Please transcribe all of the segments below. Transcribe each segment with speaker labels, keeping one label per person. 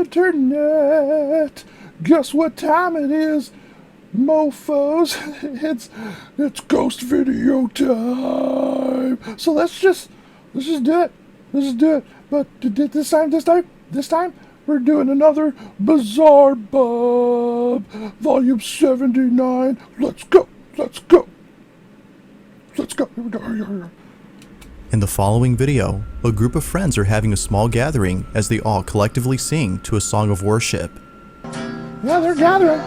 Speaker 1: internet. Guess what time it is, mofos? It's ghost video time. So let's just do it. Let's do it. But this time, we're doing another Bizarre Bob, Volume 79. Let's go. Here we go.
Speaker 2: In the following video, a group of friends are having a small gathering as they all collectively sing to a song of worship.
Speaker 1: Yeah, they're gathering.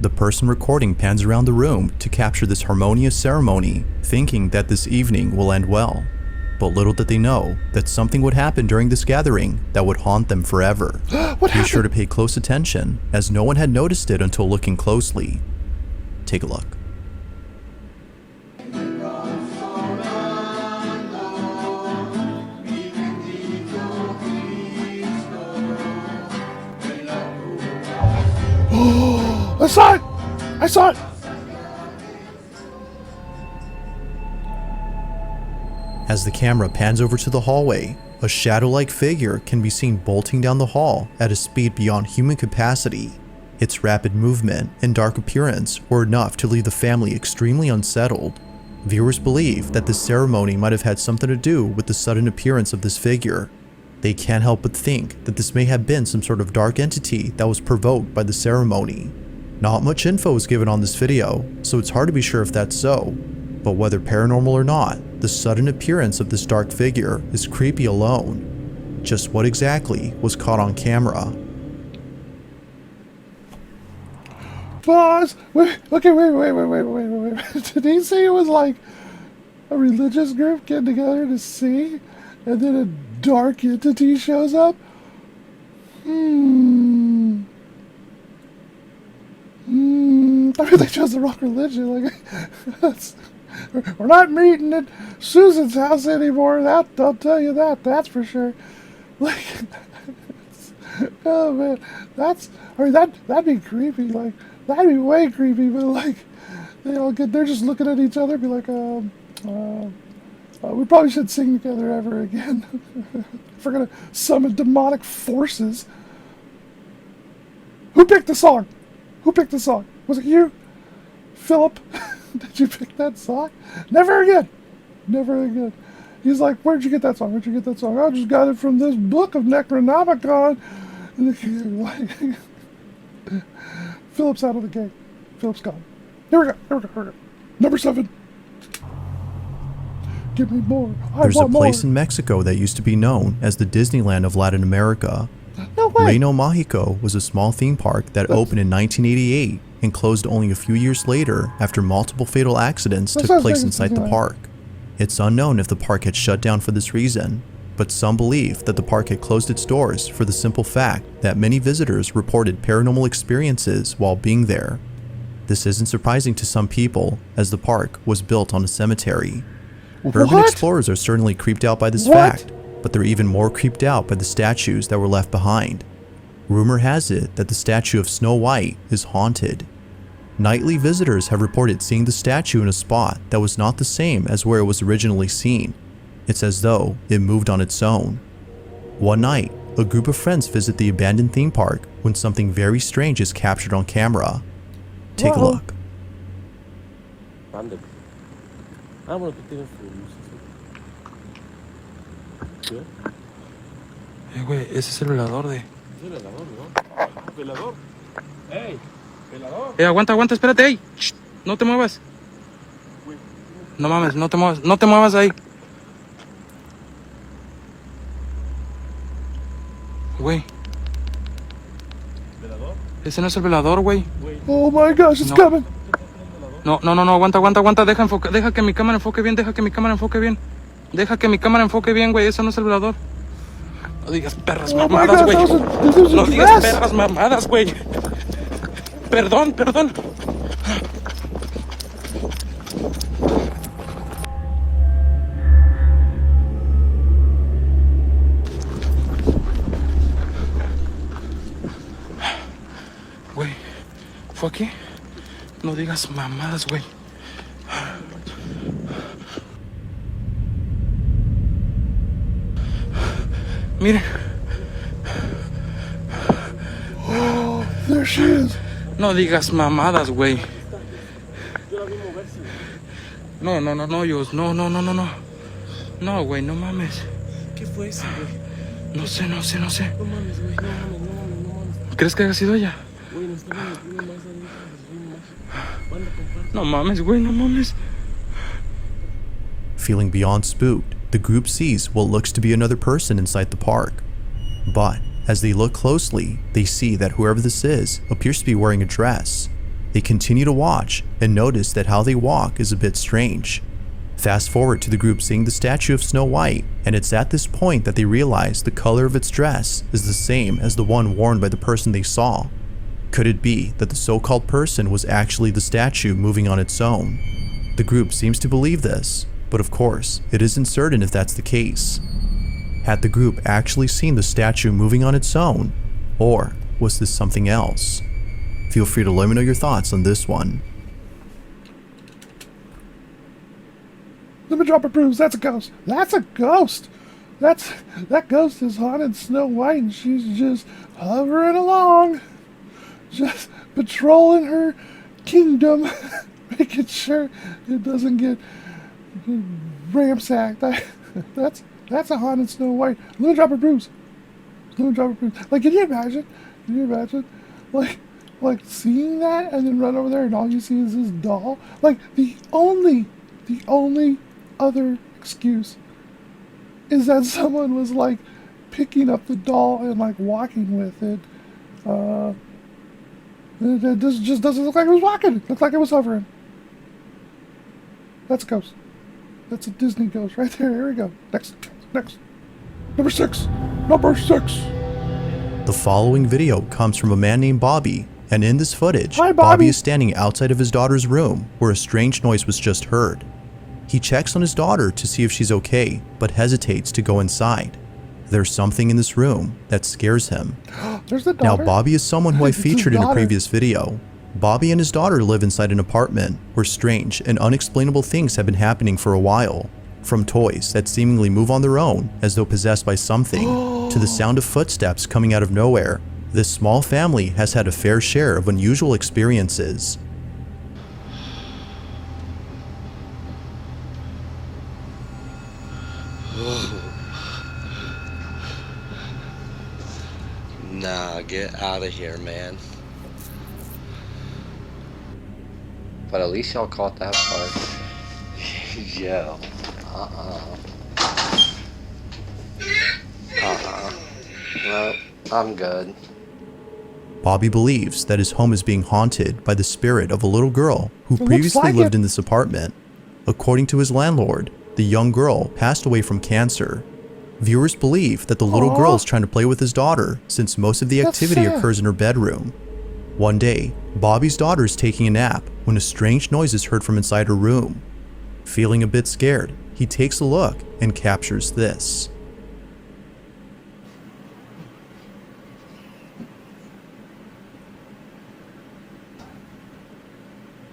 Speaker 2: The person recording pans around the room to capture this harmonious ceremony, thinking that this evening will end well. But little did they know that something would happen during this gathering that would haunt them forever. Be sure to pay close attention, as no one had noticed it until looking closely. Take a look.
Speaker 1: I saw it!
Speaker 2: As the camera pans over to the hallway, a shadow-like figure can be seen bolting down the hall at a speed beyond human capacity. Its rapid movement and dark appearance were enough to leave the family extremely unsettled. Viewers believe that this ceremony might have had something to do with the sudden appearance of this figure. They can't help but think that this may have been some sort of dark entity that was provoked by the ceremony. Not much info is given on this video, so it's hard to be sure if that's so. But whether paranormal or not, the sudden appearance of this dark figure is creepy alone. Just what exactly was caught on camera?
Speaker 1: Pause! Wait. Did he say it was like a religious group getting together to sing, and then a dark entity shows up? I mean, they chose the wrong religion. Like, we're not meeting at Susan's house anymore. I'll tell you that. That's for sure. Like, oh man, that'd be creepy. Like, that'd be way creepy. But like, they're just looking at each other, be like, we probably should sing together ever again. If we're gonna summon demonic forces. Who picked the song? Was it you? Philip? Did you pick that song? Never again. He's like, where'd you get that song? I just got it from this book of Necronomicon. Philip's out of the game. Philip's gone. Here we go. Number 7. Give me more.
Speaker 2: There's a place in Mexico that used to be known as the Disneyland of Latin America.
Speaker 1: No way.
Speaker 2: Reino Mágico was a small theme park that opened in 1988 and closed only a few years later after multiple fatal accidents took place inside the park. It's unknown if the park had shut down for this reason, but some believe that the park had closed its doors for the simple fact that many visitors reported paranormal experiences while being there. This isn't surprising to some people, as the park was built on a cemetery. Urban explorers are certainly creeped out by this fact, but they're even more creeped out by the statues that were left behind. Rumor has it that the statue of Snow White is haunted. Nightly visitors have reported seeing the statue in a spot that was not the same as where it was originally seen. It's as though it moved on its own. One night, a group of friends visit the abandoned theme park when something very strange is captured on camera. Take a look.
Speaker 3: Güey, ese es el velador de...
Speaker 4: ¿Velador? ¡Ey! ¿Velador?
Speaker 3: Aguanta, espérate, ey. Shh, no te muevas. No mames, no te muevas ahí. Güey.
Speaker 4: ¿Velador?
Speaker 3: Ese no es el velador, güey.
Speaker 1: Oh my gosh, it's coming.
Speaker 3: No, aguanta. Deja que mi cámara enfoque bien, güey. Eso no es el velador. No digas perras mamadas, güey. No digas perras mamadas, güey. Perdón. Güey, ¿fue aquí? No digas mamadas, güey.
Speaker 1: 1,
Speaker 3: Miren.
Speaker 1: There she is.
Speaker 3: No digas mamadas, güey. No, Yus. No. No, güey, no mames.
Speaker 4: ¿Qué fue eso, güey?
Speaker 3: No sé.
Speaker 4: No mames, güey. No mames.
Speaker 3: ¿Crees que haya sido ella?
Speaker 4: Güey, nos estamos metiendo más adentro. Nos vimos más. Manda, comparte.
Speaker 3: No mames, güey, no mames.
Speaker 2: Feeling beyond spooked, the group sees what looks to be another person inside the park. But as they look closely, they see that whoever this is appears to be wearing a dress. They continue to watch and notice that how they walk is a bit strange. Fast forward to the group seeing the statue of Snow White, and it's at this point that they realize the color of its dress is the same as the one worn by the person they saw. Could it be that the so-called person was actually the statue moving on its own? The group seems to believe this, but of course, it isn't certain if that's the case. Had the group actually seen the statue moving on its own? Or was this something else? Feel free to let me know your thoughts on this one.
Speaker 1: Let me drop it proves that's a ghost. That's a ghost. That ghost is haunted Snow White, and she's just hovering along, just patrolling her kingdom, making sure it doesn't get ransacked. That's a haunted Snow White. Let me drop it proves. Like, can you imagine? Like seeing that and then run over there and all you see is this doll? Like, the only other excuse is that someone was like picking up the doll and like walking with it. It just doesn't look like it was walking. It looked like it was hovering. That's a ghost. That's a Disney ghost right there. Here we go. Next. Number six.
Speaker 2: The following video comes from a man named Bobby, and in this footage,
Speaker 1: Hi,
Speaker 2: Bobby is standing outside of his daughter's room where a strange noise was just heard. He checks on his daughter to see if she's okay, but hesitates to go inside. There's something in this room that scares him.
Speaker 1: There's the
Speaker 2: Now,
Speaker 1: daughter.
Speaker 2: Bobby is someone who I
Speaker 1: It's his
Speaker 2: featured in a
Speaker 1: daughter.
Speaker 2: previous video. Bobby and his daughter live inside an apartment where strange and unexplainable things have been happening for a while. From toys that seemingly move on their own as though possessed by something, to the sound of footsteps coming out of nowhere. This small family has had a fair share of unusual experiences.
Speaker 5: Nah, get out of here, man. But at least y'all caught that part. Yo. No, I'm good.
Speaker 2: Bobby believes that his home is being haunted by the spirit of a little girl who
Speaker 1: looks
Speaker 2: previously
Speaker 1: like
Speaker 2: lived
Speaker 1: it.
Speaker 2: in this apartment. According to his landlord, the young girl passed away from cancer. Viewers believe that the little girl is trying to play with his daughter since most of the
Speaker 1: That's
Speaker 2: activity
Speaker 1: sad.
Speaker 2: occurs in her bedroom. One day, Bobby's daughter is taking a nap when a strange noise is heard from inside her room. Feeling a bit scared, he takes a look and captures this.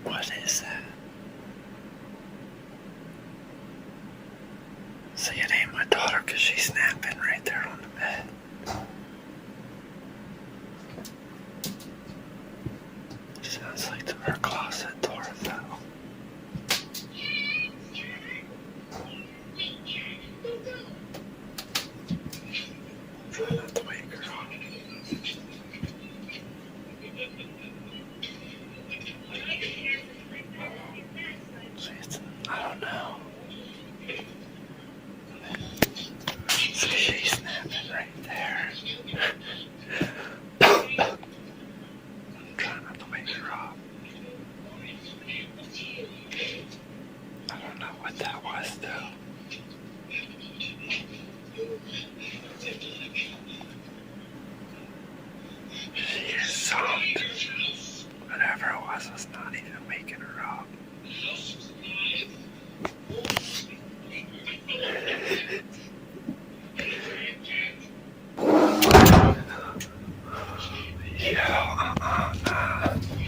Speaker 5: What is that? So it ain't my daughter because she's napping right there on the bed. Sounds like her closet door fell. Try not to wake her up. Jeez, I don't know. So she's snapping right there. I'm trying not to wake her up. I don't know what that was, though. She is soft. Whatever it was not even waking her up.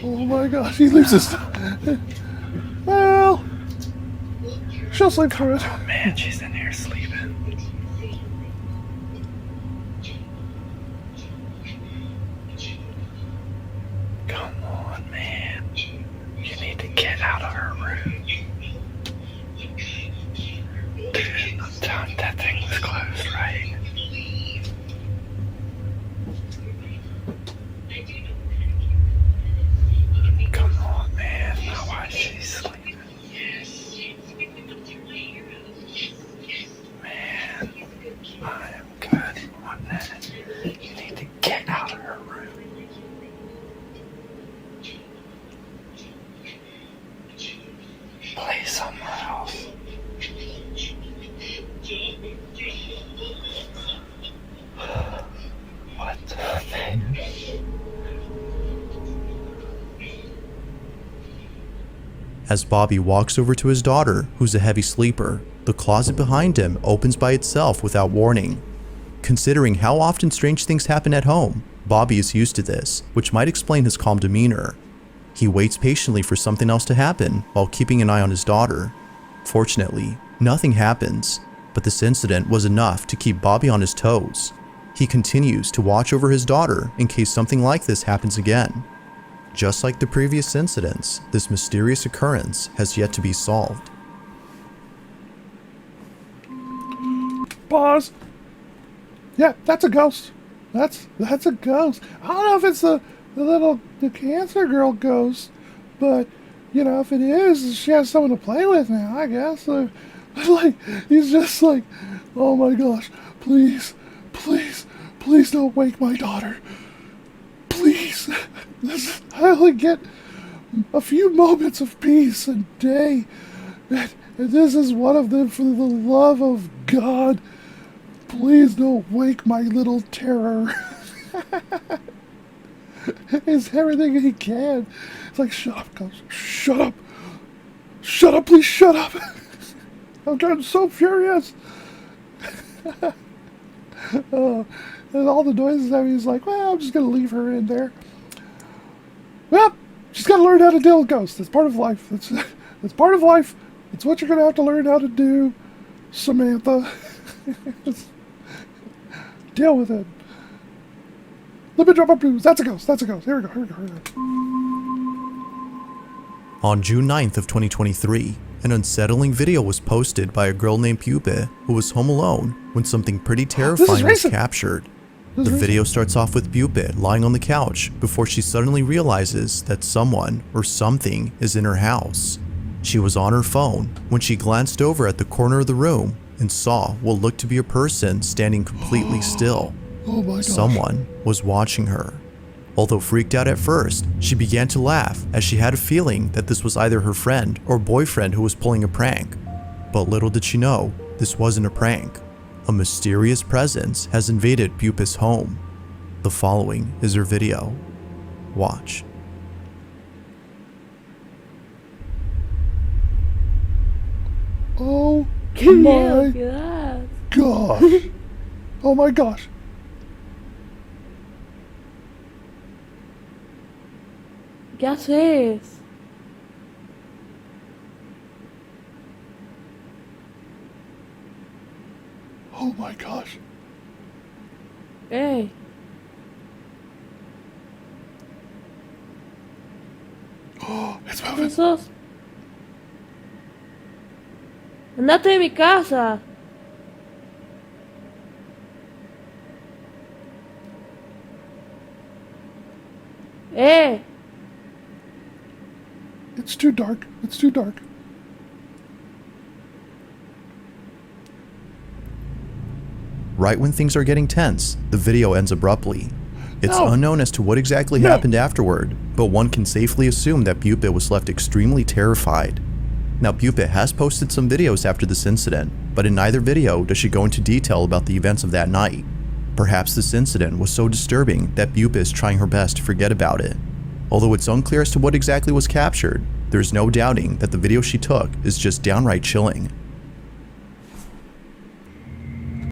Speaker 1: Oh my gosh, he leaves us. Well, she'll sleep through it.
Speaker 5: Man, she's in here sleeping. on, man. You need to get out of her room. Dude, I'm telling you, that thing was closed, right? Come on, man. My wife, she's sleeping. Man, I am good on that. You need to get out of her room. Play somewhere else. What the thing?
Speaker 2: As Bobby walks over to his daughter, who's a heavy sleeper, the closet behind him opens by itself without warning. Considering how often strange things happen at home, Bobby is used to this, which might explain his calm demeanor. He waits patiently for something else to happen while keeping an eye on his daughter. Fortunately, nothing happens, but this incident was enough to keep Bobby on his toes. He continues to watch over his daughter in case something like this happens again. Just like the previous incidents, this mysterious occurrence has yet to be solved.
Speaker 1: Pause. Yeah, that's a ghost. That's a ghost. I don't know if it's the cancer girl ghost, but you know, if it is, she has someone to play with now, I guess. So, like, he's just like, oh my gosh, please, please, please don't wake my daughter. Please. I only get a few moments of peace a day, and this is one of them. For the love of God, please don't wake my little terror. It's everything he can. It's like, shut up, Ghost. Shut up. Shut up, please shut up. I'm getting so furious. And all the noises that he's like, well, I'm just going to leave her in there. Well, she's got to learn how to deal with ghosts. That's part of life. That's part of life. It's what you're going to have to learn how to do, Samantha. Deal with it. Let me drop my blues. That's a ghost. That's a ghost. Here we go. Here we go. Here we go.
Speaker 2: On June 9th of 2023, an unsettling video was posted by a girl named Pupa who was home alone when something pretty terrifying was captured. The video starts off with Pupa lying on the couch before she suddenly realizes that someone or something is in her house. She was on her phone when she glanced over at the corner of the room and saw what looked to be a person standing completely still.
Speaker 1: Oh my gosh.
Speaker 2: Someone was watching her. Although freaked out at first, she began to laugh as she had a feeling that this was either her friend or boyfriend who was pulling a prank. But little did she know, this wasn't a prank. A mysterious presence has invaded Pupa's home. The following is her video. Watch.
Speaker 1: Oh
Speaker 4: Qué
Speaker 1: my
Speaker 4: miedo que das.
Speaker 1: gosh. Oh my gosh.
Speaker 4: ¿Qué haces?
Speaker 1: Oh my gosh.
Speaker 4: Hey,
Speaker 1: Oh, it's moving.
Speaker 4: ¿quién sos? Andate de mi casa.
Speaker 1: It's too dark. It's too dark.
Speaker 2: Right when things are getting tense, the video ends abruptly. It's
Speaker 1: No.
Speaker 2: unknown as to what exactly
Speaker 1: No.
Speaker 2: happened afterward, but one can safely assume that Pupa was left extremely terrified. Now, Pupa has posted some videos after this incident, but in neither video does she go into detail about the events of that night. Perhaps this incident was so disturbing that Pupa is trying her best to forget about it. Although it's unclear as to what exactly was captured, there's no doubting that the video she took is just downright chilling.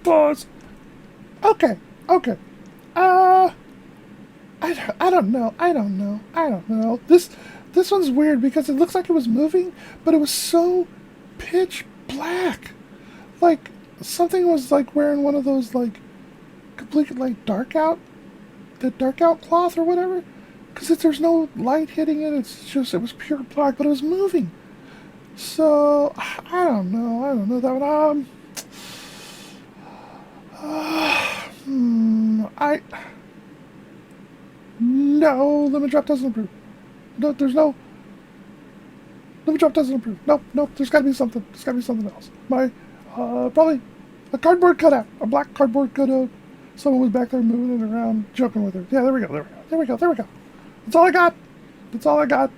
Speaker 1: Pause. Okay. Okay. I don't know. This one's weird because it looks like it was moving, but it was so pitch black. Like something was like wearing one of those like complete like dark out cloth or whatever. because there's no light hitting it. It was pure black, but it was moving. So I don't know that one. No, lemon drop doesn't improve. No, there's no. Lemon drop doesn't improve. Nope, there's gotta be something. There's gotta be something else. Probably a cardboard cutout. A black cardboard cutout. Someone was back there moving it around, joking with her. Yeah, there we go. That's all I got.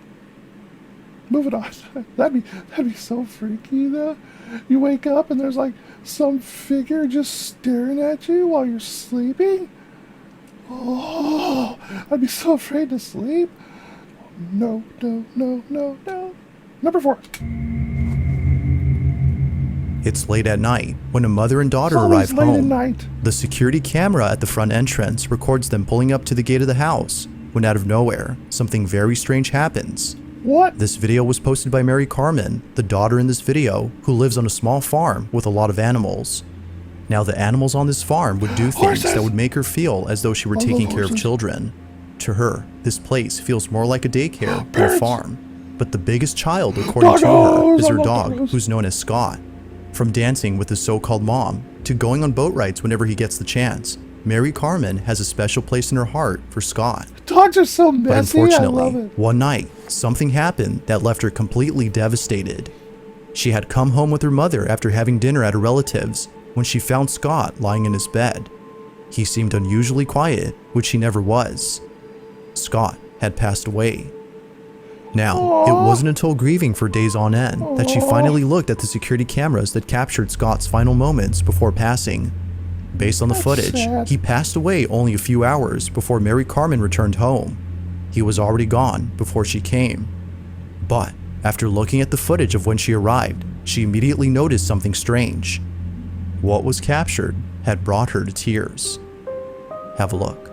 Speaker 1: Moving on. That'd be so freaky though. You wake up and there's like some figure just staring at you while you're sleeping. Oh, I'd be so afraid to sleep. No. Number 4.
Speaker 2: It's late at night when a mother and daughter arrive home. The security camera at the front entrance records them pulling up to the gate of the house when out of nowhere, something very strange happens.
Speaker 1: What?
Speaker 2: This video was posted by Mary Carmen, the daughter in this video, who lives on a small farm with a lot of animals. Now, the animals on this farm would do things that would make her feel as though she were taking care of children. To her, this place feels more like a daycare than a farm. But the biggest child, according to her, is her dog, who's known as Scott. From dancing with his so-called mom to going on boat rides whenever he gets the chance, Mary Carmen has a special place in her heart for Scott.
Speaker 1: Dogs are so messy.
Speaker 2: But unfortunately,
Speaker 1: I love it.
Speaker 2: One night, something happened that left her completely devastated. She had come home with her mother after having dinner at a relative's when she found Scott lying in his bed. He seemed unusually quiet, which he never was. Scott had passed away. Now, it wasn't until grieving for days on end that she finally looked at the security cameras that captured Scott's final moments before passing. Based on the footage, he passed away only a few hours before Mary Carmen returned home. He was already gone before she came. But after looking at the footage of when she arrived, she immediately noticed something strange. What was captured had brought her to tears. Have a look.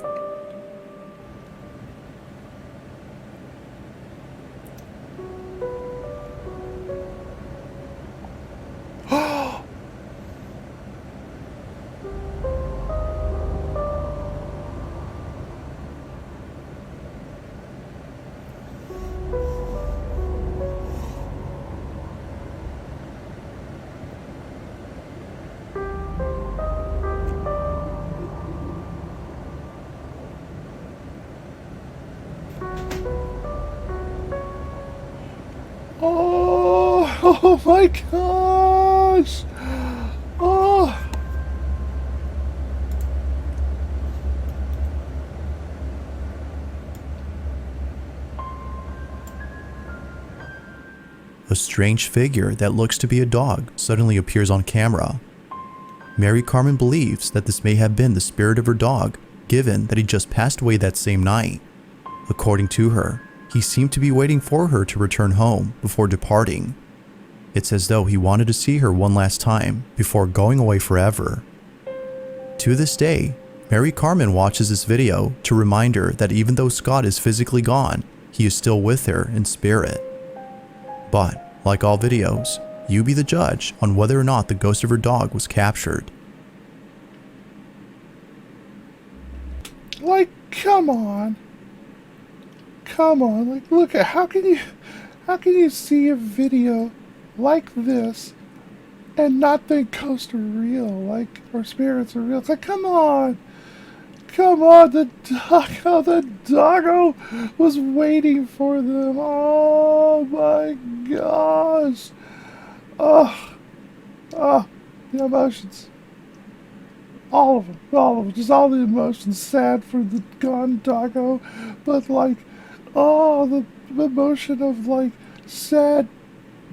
Speaker 1: Oh my gosh! Oh!
Speaker 2: A strange figure that looks to be a dog suddenly appears on camera. Mary Carmen believes that this may have been the spirit of her dog, given that he just passed away that same night. According to her, he seemed to be waiting for her to return home before departing. It's as though he wanted to see her one last time before going away forever. To this day, Mary Carmen watches this video to remind her that even though Scott is physically gone, he is still with her in spirit. But, like all videos, you be the judge on whether or not the ghost of her dog was captured.
Speaker 1: Like, come on. Like, look at how can you see a video like this and not think ghosts are real, like, or spirits are real? It's like, come on, the doggo was waiting for them. Oh my gosh. The emotions. All of them, just all the emotions. Sad for the gone doggo, but like, the emotion of like sad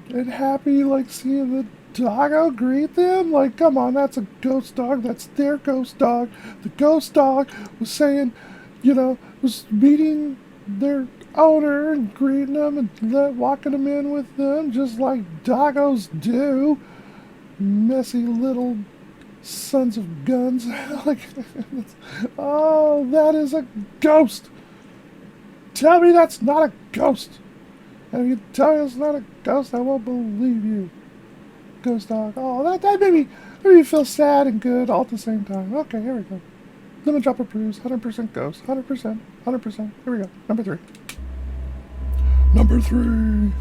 Speaker 1: and happy, like seeing the doggo greet them. Like, come on, that's a ghost dog. That's their ghost dog. The ghost dog was saying, was meeting their owner and greeting them and walking them in with them, just like doggos do. Messy little sons of guns. Like, that is a ghost. Tell me that's not a ghost. And if you tell me it's not a ghost, I won't believe you. Ghost dog. Oh, that made me feel sad and good all at the same time. Okay, here we go. Lemon drop approves. 100% ghost. 100%. 100%. Here we go. Number 3. Number 3.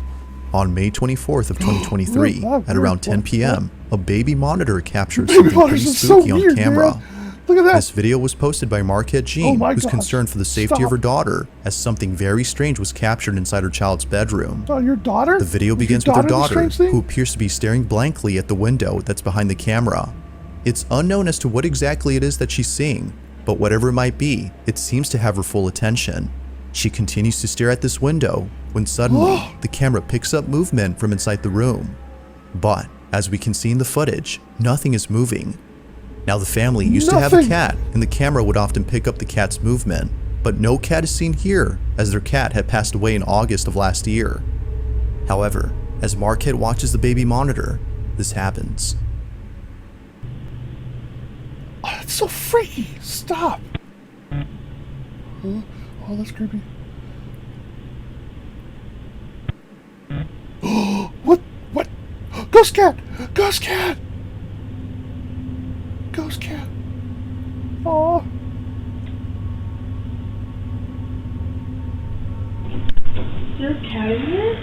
Speaker 2: On May 24th of 2023, at around 10 p.m., a baby monitor captured
Speaker 1: Baby
Speaker 2: something pretty
Speaker 1: monitors are so
Speaker 2: spooky
Speaker 1: weird,
Speaker 2: on camera.
Speaker 1: man. Look at that.
Speaker 2: This video was posted by Marquette Jean,
Speaker 1: my
Speaker 2: who's
Speaker 1: gosh.
Speaker 2: concerned for the safety
Speaker 1: Stop.
Speaker 2: of her daughter, as something very strange was captured inside her child's bedroom.
Speaker 1: Oh, your daughter?
Speaker 2: The video
Speaker 1: Is
Speaker 2: begins
Speaker 1: your
Speaker 2: with her
Speaker 1: the
Speaker 2: daughter,
Speaker 1: strange thing?
Speaker 2: who appears to be staring blankly at the window that's behind the camera. It's unknown as to what exactly it is that she's seeing, but whatever it might be, it seems to have her full attention. She continues to stare at this window when suddenly the camera picks up movement from inside the room. But as we can see in the footage, nothing is moving. Now the family used to have a cat, and the camera would often pick up the cat's movement, but no cat is seen here as their cat had passed away in August of last year. However, as Marquette watches the baby monitor, this happens.
Speaker 1: Oh, that's so freaky. Stop. Oh, that's creepy. What? What? Ghost cat! Ghost cat! Ghost cat. Oh.
Speaker 6: Is there a cat in here?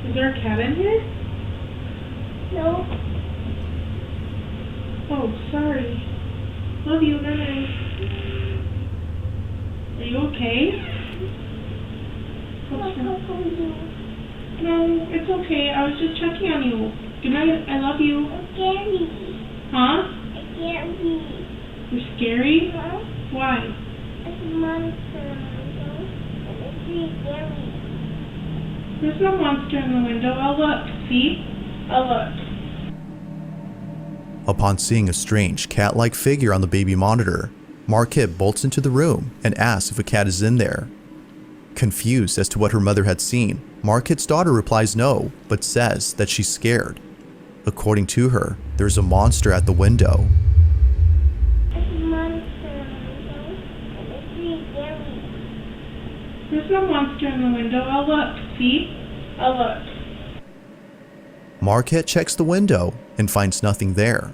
Speaker 6: Is there a cat in here? No. Oh, sorry. Love you, night. Are you okay? What's wrong? No, it's okay. I was just checking on you. Good night. I love you.
Speaker 7: I'm scary.
Speaker 6: Huh?
Speaker 7: I'm scary.
Speaker 6: You're scary?
Speaker 7: Huh?
Speaker 6: Why?
Speaker 7: It's a monster. And it's really scary.
Speaker 6: There's no monster in the window. I'll look. See? I'll look.
Speaker 2: Upon seeing a strange cat-like figure on the baby monitor, Marquette bolts into the room and asks if a cat is in there. Confused as to what her mother had seen, Marquette's daughter replies no, but says that she's scared. According to her, there's a monster at the window.
Speaker 7: It's a monster. And it's really scary.
Speaker 6: There's no monster in the window. I'll look. See? I'll look.
Speaker 2: Marquette checks the window and finds nothing there.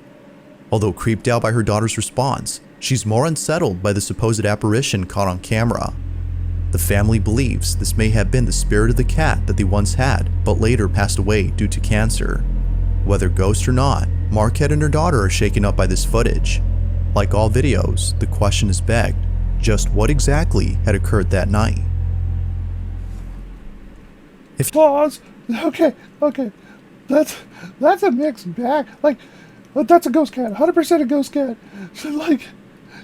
Speaker 2: Although creeped out by her daughter's response, she's more unsettled by the supposed apparition caught on camera. The family believes this may have been the spirit of the cat that they once had, but later passed away due to cancer. Whether ghost or not, Marquette and her daughter are shaken up by this footage. Like all videos, the question is begged, just what exactly had occurred that night?
Speaker 1: Pause. Okay. That's a mixed bag. Like, that's a ghost cat. 100% a ghost cat. So, like,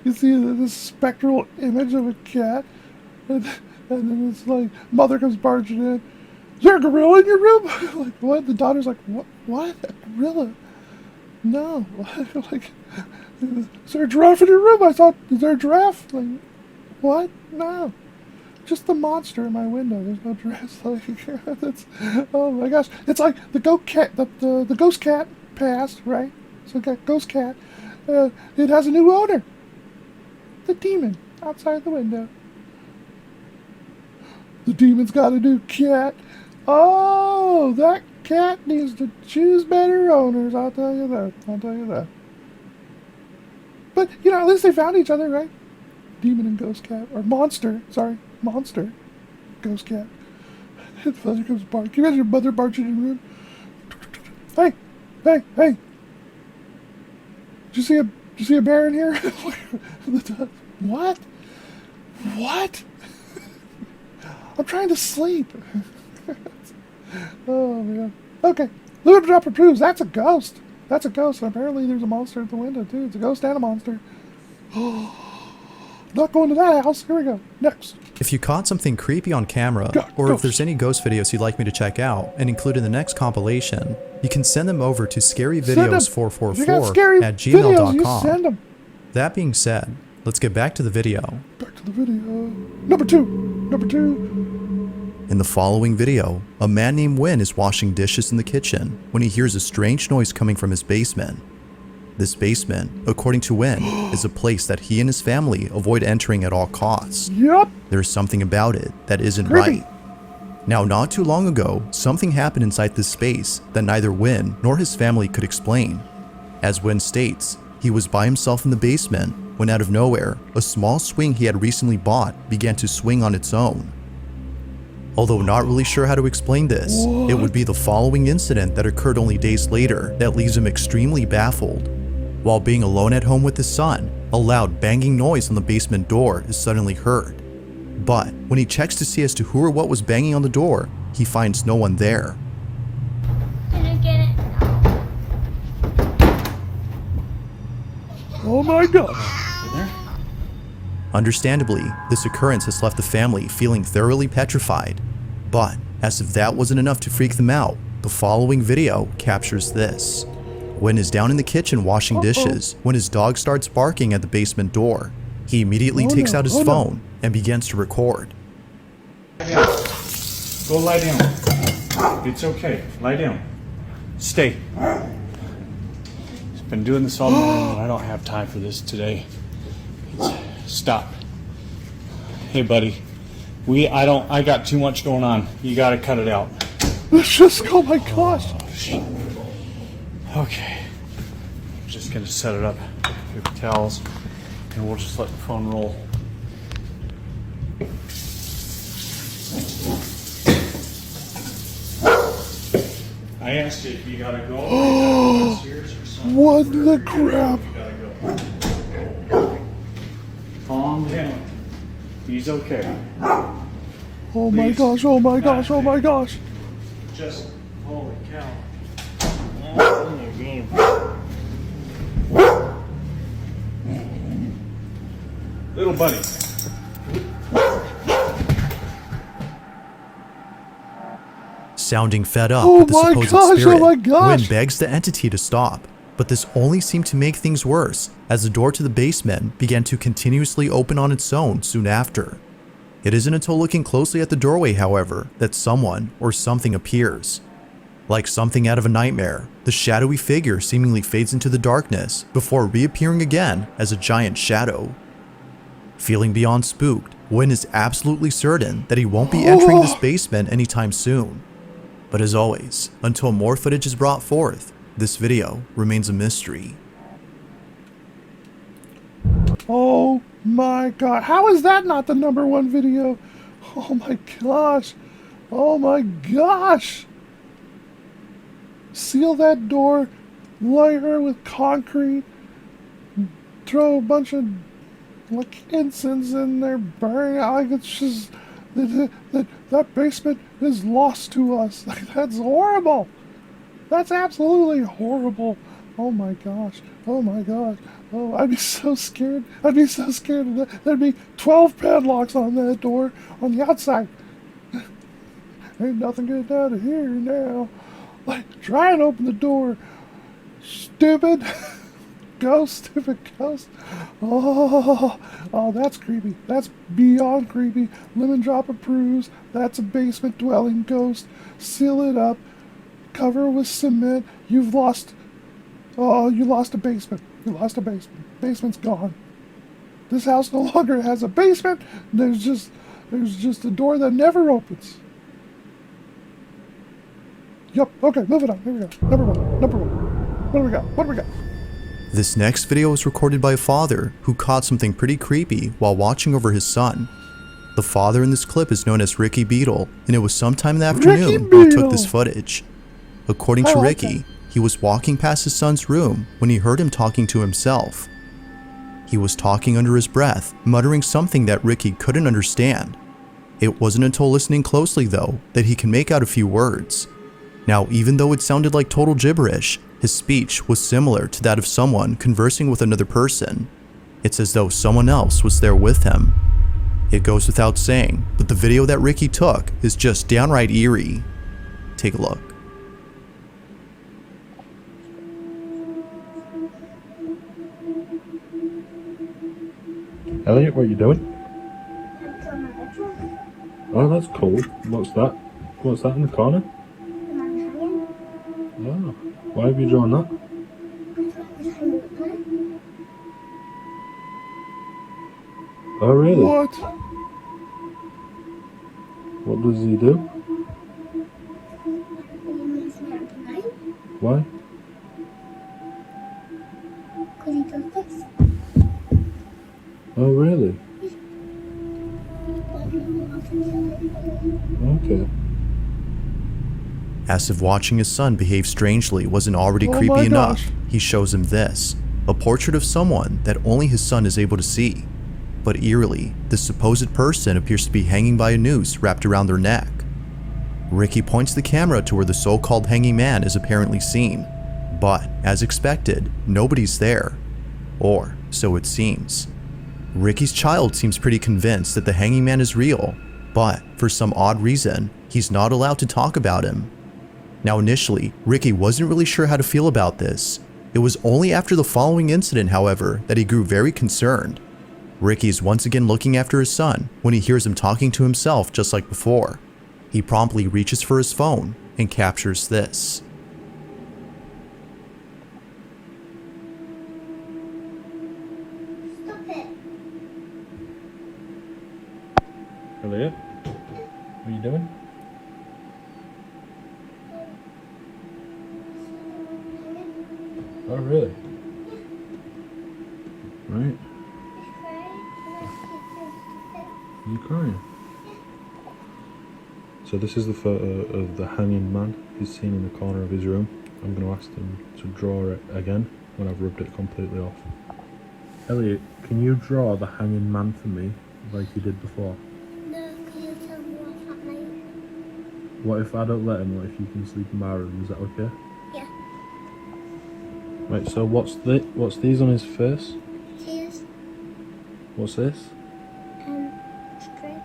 Speaker 1: you see this spectral image of a cat, and then it's like, mother comes barging in. Is there a gorilla in your room? Like, what? The daughter's like, what? A gorilla? No. Like, is there a giraffe in your room? I thought, is there a giraffe? Like, what? No. Just the monster in my window. There's no giraffe. Like, that's, oh my gosh. It's like the ghost cat, the ghost cat passed, right? So we got ghost cat. It has a new owner. The demon outside the window. The demon's got a new cat. Oh, that cat needs to choose better owners. I'll tell you that. But, at least they found each other, right? Demon and ghost cat. Or monster. Sorry. Monster. Ghost cat. His mother comes barking. Can you imagine your mother barging in your room? Hey. Did you see a bear in here? What? I'm trying to sleep. Oh, man. Okay. Lemon drop approves. That's a ghost. And apparently there's a monster at the window, too. It's a ghost and a monster. Not going to that house. Here we go. Next.
Speaker 2: If you caught something creepy on camera, or if there's any ghost videos you'd like me to check out and include in the next compilation, you can send them over to scaryvideos444 at gmail.com.
Speaker 1: Send them.
Speaker 2: That being said, let's get back to the video.
Speaker 1: Number two.
Speaker 2: In the following video, a man named Win is washing dishes in the kitchen when he hears a strange noise coming from his basement. This basement, according to Win, is a place that he and his family avoid entering at all costs.
Speaker 1: Yep.
Speaker 2: There's something about it that isn't right. Now, not too long ago, something happened inside this space that neither Win nor his family could explain. As Wynn states, he was by himself in the basement when out of nowhere, a small swing he had recently bought began to swing on its own. Although not really sure how to explain this, it would be the following incident that occurred only days later that leaves him extremely baffled. While being alone at home with his son, a loud banging noise on the basement door is suddenly heard. But when he checks to see as to who or what was banging on the door, he finds no one there.
Speaker 7: Can I get it?
Speaker 1: Oh my God.
Speaker 2: Understandably, this occurrence has left the family feeling thoroughly petrified. But as if that wasn't enough to freak them out, the following video captures this. Wynn is down in the kitchen washing dishes when his dog starts barking at the basement door. He immediately takes out his phone and begins to record.
Speaker 8: Go lie down. It's okay. Lie down. Stay. He's been doing this all morning, and I don't have time for this today. Stop. Hey, buddy. I got too much going on. You gotta cut it out.
Speaker 1: Let's just, oh my gosh.
Speaker 8: Okay. I'm just gonna set it up. Paper towels, and we'll just let the phone roll. I asked you if you gotta go.
Speaker 1: What the crap?
Speaker 8: You gotta go. Calm down. He's okay.
Speaker 1: Oh my gosh, oh my gosh, oh my gosh.
Speaker 8: Just, holy cow. Little buddy.
Speaker 2: Sounding fed up
Speaker 1: Oh
Speaker 2: with the
Speaker 1: my
Speaker 2: supposed
Speaker 1: gosh,
Speaker 2: spirit,
Speaker 1: oh my gosh.
Speaker 2: Wynn begs the entity to stop, but this only seemed to make things worse as the door to the basement began to continuously open on its own soon after. It isn't until looking closely at the doorway, however, that someone or something appears. Like something out of a nightmare, the shadowy figure seemingly fades into the darkness before reappearing again as a giant shadow. Feeling beyond spooked, Wynn is absolutely certain that he won't be entering this basement anytime soon. But as always, until more footage is brought forth, this video remains a mystery.
Speaker 1: Oh my God. How is that not the #1 video? Oh my gosh. Oh my gosh. Seal that door, light her with concrete, throw a bunch of like incense in there, burn it. Like it's just that basement is lost to us. Like, that's horrible. That's absolutely horrible. Oh my gosh. Oh my gosh. Oh, I'd be so scared. I'd be so scared of that. There'd be 12 padlocks on that door on the outside. Ain't nothing getting out of here now. Like, try and open the door. Stupid. Ghost, stupid ghost. Oh, that's creepy. That's beyond creepy. Lemon Drop approves. That's a basement dwelling ghost. Seal it up. Cover it with cement. You've lost. Oh, you lost a basement. You lost a basement. Basement's gone. This house no longer has a basement. There's just a door that never opens. Yup. Okay, moving on. Here we go. Number one. What do we got? What do we got?
Speaker 2: This next video was recorded by a father who caught something pretty creepy while watching over his son. The father in this clip is known as Ricky Beetle, and it was sometime in the afternoon when he took this footage. According to Ricky, he was walking past his son's room when he heard him talking to himself. He was talking under his breath, muttering something that Ricky couldn't understand. It wasn't until listening closely, though, that he can make out a few words. Now, even though it sounded like total gibberish, his speech was similar to that of someone conversing with another person. It's as though someone else was there with him. It goes without saying, but the video that Ricky took is just downright eerie. Take a look.
Speaker 9: Elliot, what are you doing?
Speaker 7: I'm on my bedroom.
Speaker 9: Oh, that's cool. What's that? What's that in the corner?
Speaker 7: I'm on the hanging.
Speaker 9: Oh, why have you drawn that? Oh, really?
Speaker 1: What?
Speaker 9: What does he do? Why? Oh, really? Okay.
Speaker 2: As if watching his son behave strangely wasn't already creepy enough, he shows him this, a portrait of someone that only his son is able to see. But eerily, this supposed person appears to be hanging by a noose wrapped around their neck. Ricky points the camera to where the so-called hanging man is apparently seen, but as expected, nobody's there. Or so it seems. Ricky's child seems pretty convinced that the hanging man is real, but for some odd reason, he's not allowed to talk about him. Now initially, Ricky wasn't really sure how to feel about this. It was only after the following incident, however, that he grew very concerned. Ricky is once again looking after his son when he hears him talking to himself just like before. He promptly reaches for his phone and captures this.
Speaker 7: Stop it.
Speaker 9: Elliot? What are you doing? Oh, really? Right. Are you crying? So this is the photo of the hanging man he's seen in the corner of his room. I'm going to ask him to draw it again when I've rubbed it completely off. Elliot, can you draw the hanging man for me like you did before?
Speaker 7: No, can you tell me what's happening?
Speaker 9: What if I don't let him, or if you can sleep in my room, is that okay?
Speaker 7: Yeah.
Speaker 9: Right, so what's these on his face?
Speaker 7: Tears.
Speaker 9: What's this?
Speaker 7: Straight.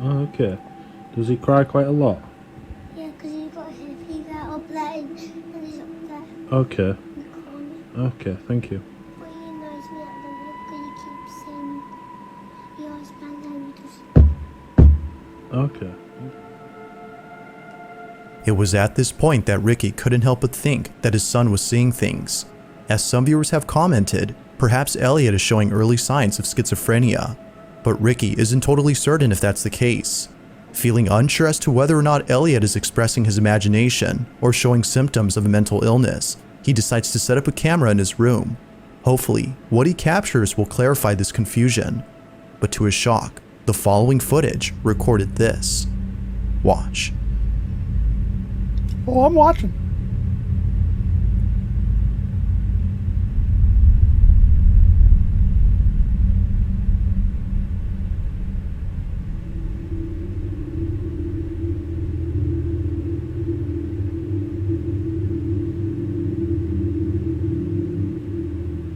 Speaker 9: Oh, okay. Does he cry quite a lot?
Speaker 7: Yeah, because he's got his fever up there and he's up there
Speaker 9: Okay.
Speaker 7: in the corner.
Speaker 9: Okay, thank you.
Speaker 7: But he annoys me at the minute because he keeps saying your husband and he just...
Speaker 9: Okay.
Speaker 2: It was at this point that Ricky couldn't help but think that his son was seeing things. As some viewers have commented, perhaps Elliot is showing early signs of schizophrenia, but Ricky isn't totally certain if that's the case. Feeling unsure as to whether or not Elliot is expressing his imagination or showing symptoms of a mental illness, he decides to set up a camera in his room. Hopefully, what he captures will clarify this confusion. But to his shock, the following footage recorded this. Watch.
Speaker 1: Oh, I'm watching.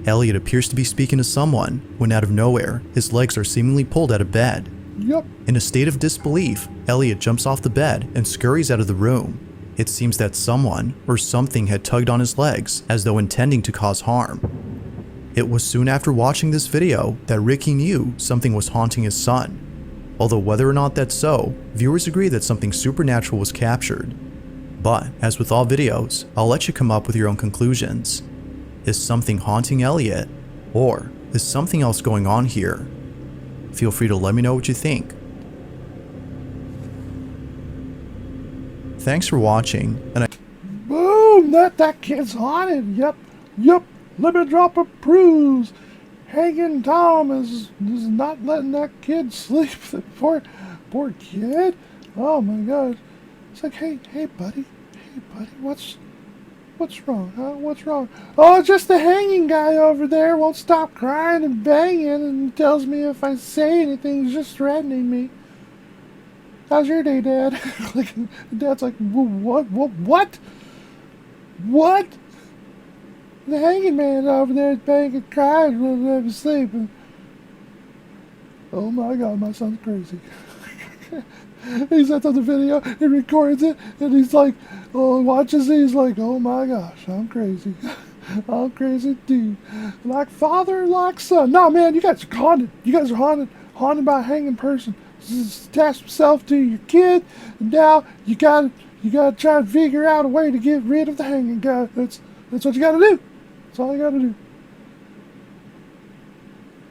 Speaker 2: Elliot appears to be speaking to someone when out of nowhere, his legs are seemingly pulled out of bed.
Speaker 1: Yep.
Speaker 2: In a state of disbelief, Elliot jumps off the bed and scurries out of the room. It seems that someone or something had tugged on his legs as though intending to cause harm. It was soon after watching this video that Ricky knew something was haunting his son. Although whether or not that's so, viewers agree that something supernatural was captured. But as with all videos, I'll let you come up with your own conclusions. Is something haunting Elliot? Or is something else going on here? Feel free to let me know what you think. Thanks for watching, and
Speaker 1: Boom! That kid's haunted. Yep. Lemon drop approves. Hanging Tom is not letting that kid sleep. The poor kid. Oh my gosh. It's like, hey buddy, what's wrong, huh? What's wrong? Oh, just the hanging guy over there won't stop crying and banging and tells me if I say anything, he's just threatening me. How's your day, Dad? Like, Dad's like, what? The hanging man over there is banging and crying when I'm asleep. Oh my God, my son's crazy. He sets up the video, he records it, and he's like, oh, watches it, he's like, oh my gosh, I'm crazy. I'm crazy too. Like father, like son. No, man, you guys are haunted. You guys are haunted by a hanging person. Attach himself to your kid, and now you gotta try to figure out a way to get rid of the hanging guy. That's what you gotta do. That's all you gotta do.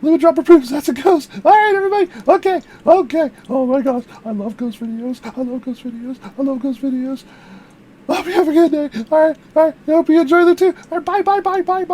Speaker 1: Lemon dropper proofs, that's a ghost. All right, everybody. Okay. Oh my gosh, I love ghost videos. I love ghost videos. I hope you have a good day. All right. I hope you enjoy them too. All right, bye.